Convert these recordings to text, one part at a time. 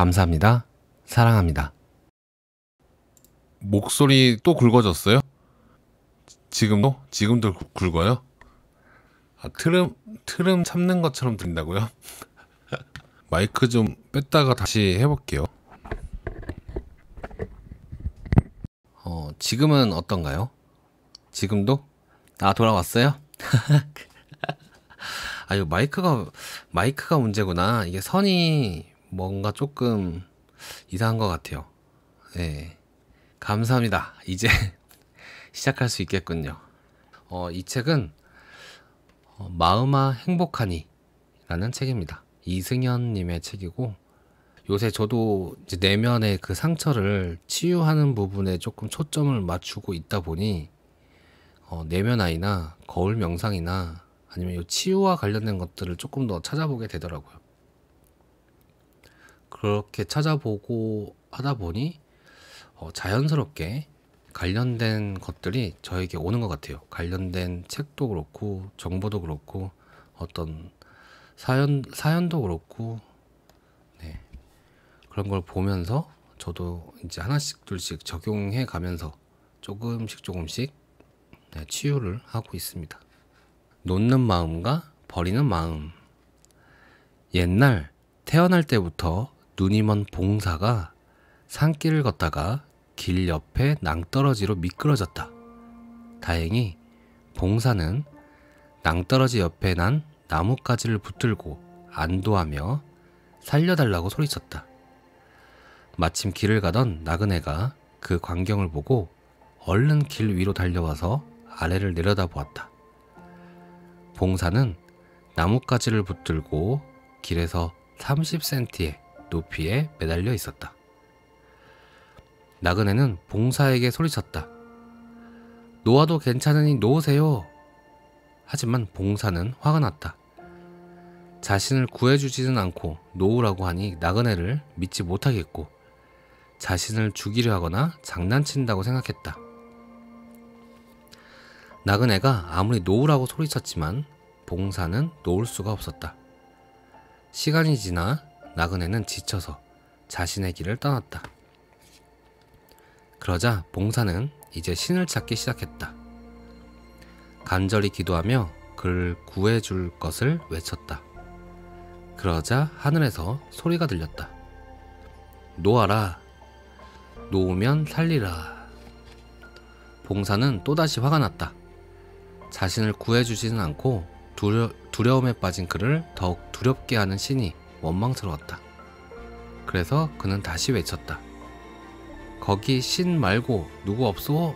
감사합니다. 사랑합니다. 목소리 또 굵어졌어요? 지금도? 지금도 굵어요? 아, 트름 참는 것처럼 들린다고요? 마이크 좀 뺐다가 다시 해볼게요. 지금은 어떤가요? 지금도? 아, 돌아왔어요? 아, 이거 마이크가 문제구나. 이게 선이 뭔가 조금 이상한 것 같아요. 네. 감사합니다. 이제 시작할 수 있겠군요. 이 책은 마음아 행복하니 라는 책입니다. 이승현님의 책이고, 요새 저도 이제 내면의 그 상처를 치유하는 부분에 조금 초점을 맞추고 있다 보니 내면 아이나 거울 명상이나 아니면 이 치유와 관련된 것들을 조금 더 찾아보게 되더라고요. 그렇게 찾아보고 하다 보니 자연스럽게 관련된 것들이 저에게 오는 것 같아요. 관련된 책도 그렇고 정보도 그렇고 어떤 사연도 그렇고, 네. 그런 걸 보면서 저도 이제 하나씩 둘씩 적용해 가면서 조금씩 네, 치유를 하고 있습니다. 놓는 마음과 버리는 마음. 옛날 태어날 때부터 눈이 먼 봉사가 산길을 걷다가 길 옆에 낭떠러지로 미끄러졌다. 다행히 봉사는 낭떠러지 옆에 난 나뭇가지를 붙들고 안도하며 살려달라고 소리쳤다. 마침 길을 가던 나그네가 그 광경을 보고 얼른 길 위로 달려와서 아래를 내려다보았다. 봉사는 나뭇가지를 붙들고 길에서 30cm의 높이에 매달려 있었다. 나그네는 봉사에게 소리쳤다. 놓아도 괜찮으니 놓으세요. 하지만 봉사는 화가 났다. 자신을 구해주지는 않고 놓으라고 하니 나그네를 믿지 못하겠고 자신을 죽이려 하거나 장난친다고 생각했다. 나그네가 아무리 놓으라고 소리쳤지만 봉사는 놓을 수가 없었다. 시간이 지나 나그네는 지쳐서 자신의 길을 떠났다. 그러자 봉사는 이제 신을 찾기 시작했다. 간절히 기도하며 그를 구해줄 것을 외쳤다. 그러자 하늘에서 소리가 들렸다. 놓아라. 놓으면 살리라. 봉사는 또다시 화가 났다. 자신을 구해주지는 않고 두려움에 빠진 그를 더욱 두렵게 하는 신이 원망스러웠다. 그래서 그는 다시 외쳤다. 거기 신 말고 누구 없소?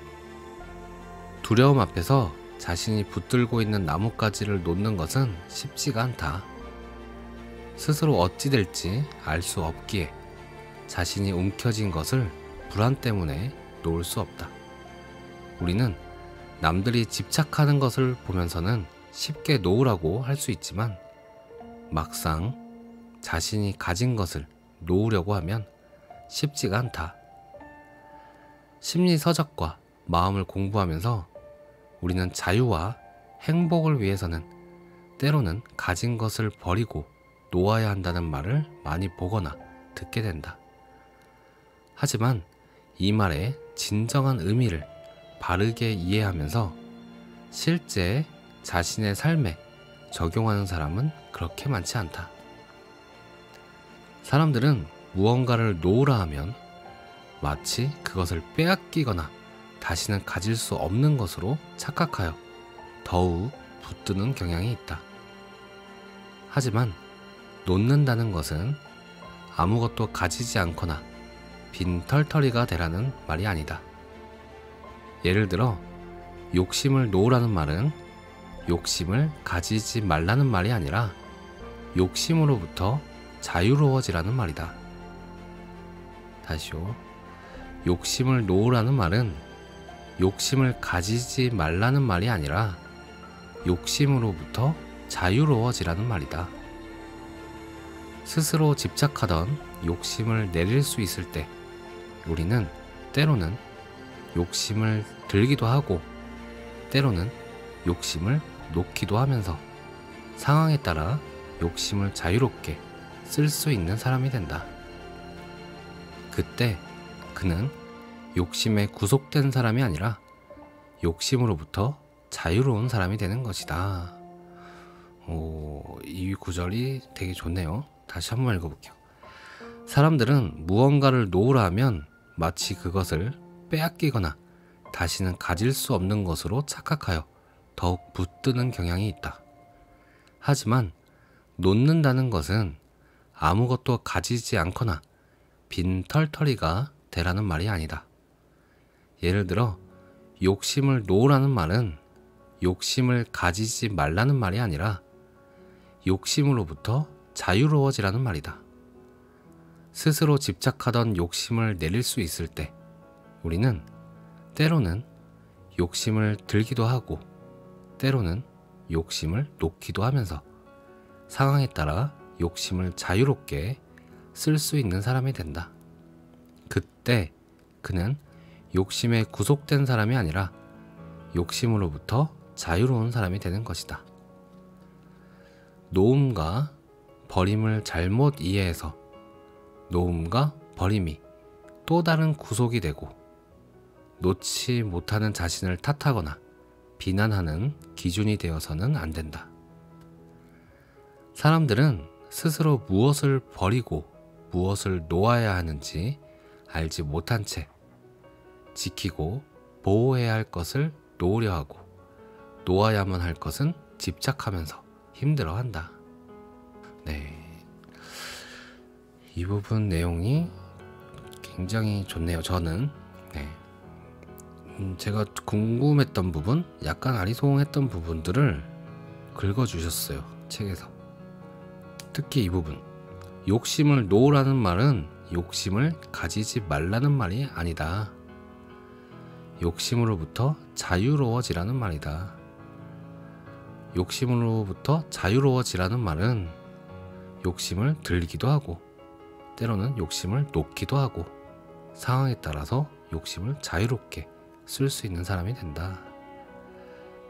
두려움 앞에서 자신이 붙들고 있는 나뭇가지를 놓는 것은 쉽지가 않다. 스스로 어찌 될지 알 수 없기에 자신이 움켜쥔 것을 불안 때문에 놓을 수 없다. 우리는 남들이 집착하는 것을 보면서는 쉽게 놓으라고 할 수 있지만 막상 자신이 가진 것을 놓으려고 하면 쉽지가 않다. 심리서적과 마음을 공부하면서 우리는 자유와 행복을 위해서는 때로는 가진 것을 버리고 놓아야 한다는 말을 많이 보거나 듣게 된다. 하지만 이 말의 진정한 의미를 바르게 이해하면서 실제 자신의 삶에 적용하는 사람은 그렇게 많지 않다. 사람들은 무언가를 놓으라 하면 마치 그것을 빼앗기거나 다시는 가질 수 없는 것으로 착각하여 더욱 붙드는 경향이 있다. 하지만 놓는다는 것은 아무것도 가지지 않거나 빈털터리가 되라는 말이 아니다. 예를 들어 욕심을 놓으라는 말은 욕심을 가지지 말라는 말이 아니라 욕심으로부터 자유로워지라는 말이다. 다시요. 욕심을 놓으라는 말은 욕심을 가지지 말라는 말이 아니라 욕심으로부터 자유로워지라는 말이다. 스스로 집착하던 욕심을 내릴 수 있을 때 우리는 때로는 욕심을 들기도 하고 때로는 욕심을 놓기도 하면서 상황에 따라 욕심을 자유롭게 쓸 수 있는 사람이 된다. 그때 그는 욕심에 구속된 사람이 아니라 욕심으로부터 자유로운 사람이 되는 것이다. 이 구절이 되게 좋네요. 다시 한번 읽어볼게요. 사람들은 무언가를 놓으라 하면 마치 그것을 빼앗기거나 다시는 가질 수 없는 것으로 착각하여 더욱 붙드는 경향이 있다. 하지만 놓는다는 것은 아무것도 가지지 않거나 빈 털터리가 되라는 말이 아니다. 예를 들어 욕심을 놓으라는 말은 욕심을 가지지 말라는 말이 아니라 욕심으로부터 자유로워지라는 말이다. 스스로 집착하던 욕심을 내릴 수 있을 때 우리는 때로는 욕심을 들기도 하고 때로는 욕심을 놓기도 하면서 상황에 따라 욕심을 자유롭게 쓸 수 있는 사람이 된다. 그때 그는 욕심에 구속된 사람이 아니라 욕심으로부터 자유로운 사람이 되는 것이다. 놓음과 버림을 잘못 이해해서 놓음과 버림이 또 다른 구속이 되고 놓지 못하는 자신을 탓하거나 비난하는 기준이 되어서는 안 된다. 사람들은 스스로 무엇을 버리고 무엇을 놓아야 하는지 알지 못한 채 지키고 보호해야 할 것을 놓으려 하고 놓아야만 할 것은 집착하면서 힘들어한다. 네, 이 부분 내용이 굉장히 좋네요. 저는 제가 궁금했던 부분, 약간 아리송했던 부분들을 긁어주셨어요. 책에서. 특히 이 부분, 욕심을 놓으라는 말은 욕심을 가지지 말라는 말이 아니다. 욕심으로부터 자유로워지라는 말이다. 욕심으로부터 자유로워지라는 말은 욕심을 들기도 하고 때로는 욕심을 놓기도 하고 상황에 따라서 욕심을 자유롭게 쓸 수 있는 사람이 된다.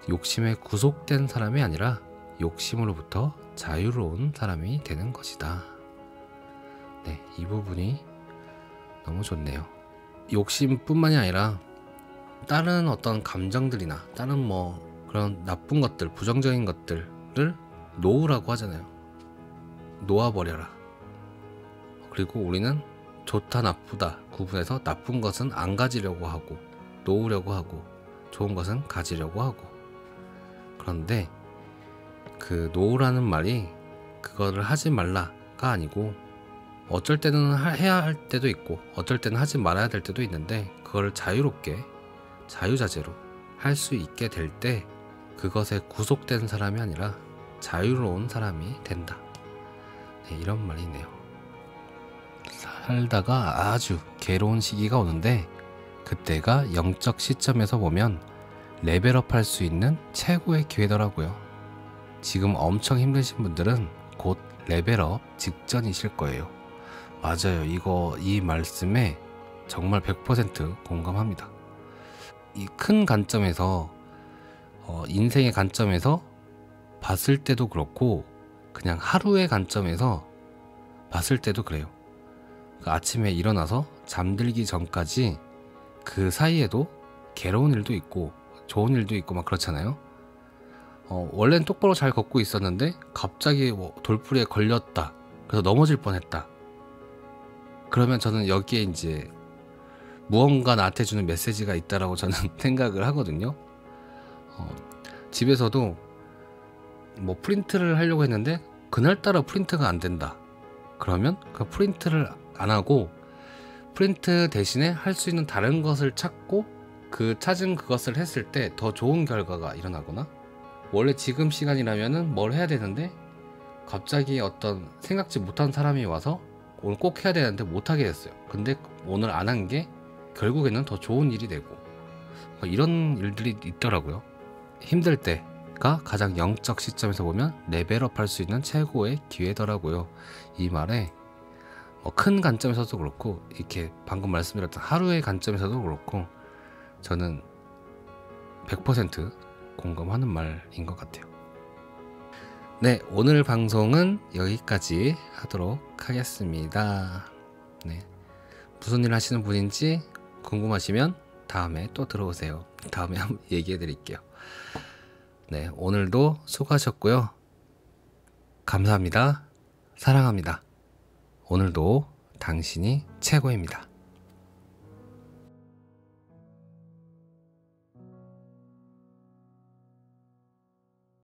욕심에 구속된 사람이 아니라 욕심으로부터 자유로운 사람이 되는 것이다. 네, 이 부분이 너무 좋네요. 욕심뿐만이 아니라 다른 어떤 감정들이나 다른 그런 나쁜 것들, 부정적인 것들을 놓으라고 하잖아요. 놓아버려라. 그리고 우리는 좋다 나쁘다 구분해서 나쁜 것은 안 가지려고 하고 놓으려고 하고 좋은 것은 가지려고 하고, 그런데 그 놓으라는 말이 그거를 하지 말라가 아니고 어쩔 때는 해야 할 때도 있고 어쩔 때는 하지 말아야 될 때도 있는데 그거를 자유롭게 자유자재로 할 수 있게 될 때 그것에 구속된 사람이 아니라 자유로운 사람이 된다. 네, 이런 말이 있네요. 살다가 아주 괴로운 시기가 오는데 그때가 영적 시점에서 보면 레벨업 할 수 있는 최고의 기회더라고요. 지금 엄청 힘드신 분들은 곧 레벨업 직전이실 거예요. 맞아요. 이 말씀에 정말 100% 공감합니다. 이 큰 관점에서 인생의 관점에서 봤을 때도 그렇고 그냥 하루의 관점에서 봤을 때도 그래요. 아침에 일어나서 잠들기 전까지 그 사이에도 괴로운 일도 있고 좋은 일도 있고 막 그렇잖아요. 원래는 똑바로 잘 걷고 있었는데 갑자기 돌풀이에 걸렸다. 그래서 넘어질 뻔했다. 그러면 저는 여기에 이제 무언가 나한테 주는 메시지가 있다라고 저는 생각을 하거든요. 집에서도 프린트를 하려고 했는데 그날따라 프린트가 안 된다. 그러면 그 프린트를 안 하고 프린트 대신에 할 수 있는 다른 것을 찾고 그 찾은 그것을 했을 때 더 좋은 결과가 일어나거나, 원래 지금 시간이라면은 뭘 해야 되는데 갑자기 어떤 생각지 못한 사람이 와서 오늘 꼭 해야 되는데 못하게 됐어요. 근데 오늘 안 한 게 결국에는 더 좋은 일이 되고 이런 일들이 있더라고요. 힘들 때가 가장 영적 시점에서 보면 레벨업 할 수 있는 최고의 기회더라고요. 이 말에 큰 관점에서도 그렇고 이렇게 방금 말씀드렸던 하루의 관점에서도 그렇고 저는 100% 공감하는 말인 것 같아요. 네, 오늘 방송은 여기까지 하도록 하겠습니다. 네, 무슨 일 하시는 분인지 궁금하시면 다음에 또 들어오세요. 다음에 한번 얘기해 드릴게요. 네, 오늘도 수고하셨고요. 감사합니다. 사랑합니다. 오늘도 당신이 최고입니다.